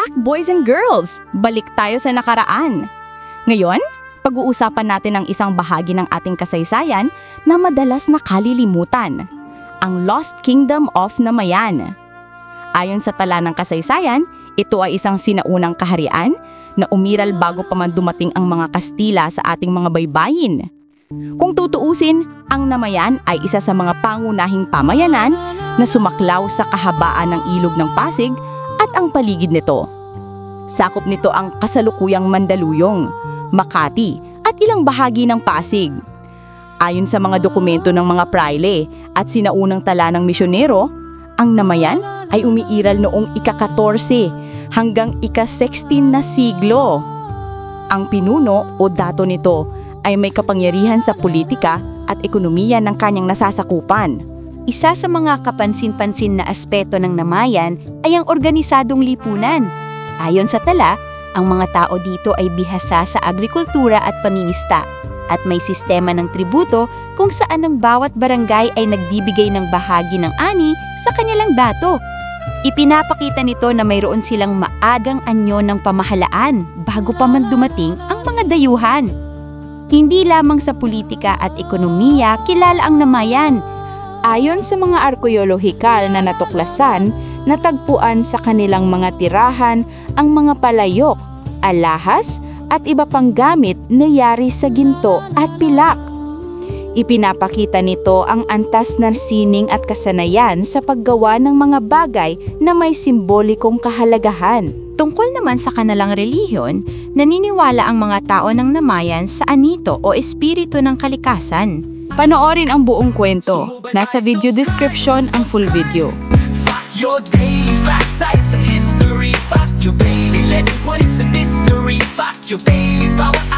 back, boys and girls! Balik tayo sa nakaraan. Ngayon, pag-uusapan natin ang isang bahagi ng ating kasaysayan na madalas nakalilimutan, ang Lost Kingdom of Namayan. Ayon sa tala ng kasaysayan, ito ay isang sinaunang kaharian na umiral bago pa man dumating ang mga Kastila sa ating mga baybayin. Kung tutuusin, ang Namayan ay isa sa mga pangunahing pamayanan na sumaklaw sa kahabaan ng ilog ng Pasig at ang paligid nito. Sakop nito ang kasalukuyang Mandaluyong, Makati at ilang bahagi ng Pasig. Ayon sa mga dokumento ng mga praile at sinaunang tala ng misyonero, ang Namayan ay umiiral noong ika-14 hanggang ika-16 na siglo. Ang pinuno o dato nito ay may kapangyarihan sa politika at ekonomiya ng kanyang nasasakupan. Isa sa mga kapansin-pansin na aspeto ng Namayan ay ang organisadong lipunan. Ayon sa tala, ang mga tao dito ay bihasa sa agrikultura at pamimista at may sistema ng tributo kung saan ang bawat barangay ay nagbibigay ng bahagi ng ani sa kanilang dato. Ipinapakita nito na mayroon silang maagang anyo ng pamahalaan bago pa man dumating ang mga dayuhan. Hindi lamang sa politika at ekonomiya kilala ang Namayan. Ayon sa mga arkeolohikal na natuklasan, natagpuan sa kanilang mga tirahan ang mga palayok, alahas at iba pang gamit na yari sa ginto at pilak. Ipinapakita nito ang antas na sining at kasanayan sa paggawa ng mga bagay na may simbolikong kahalagahan. Tungkol naman sa kanilang relihiyon, naniniwala ang mga tao ng Namayan sa anito o espiritu ng kalikasan. Panoorin ang buong kwento. Nasa video description ang full video. Your daily facts, sites and history. Fact your daily legends, what it's a mystery. Fact your daily power.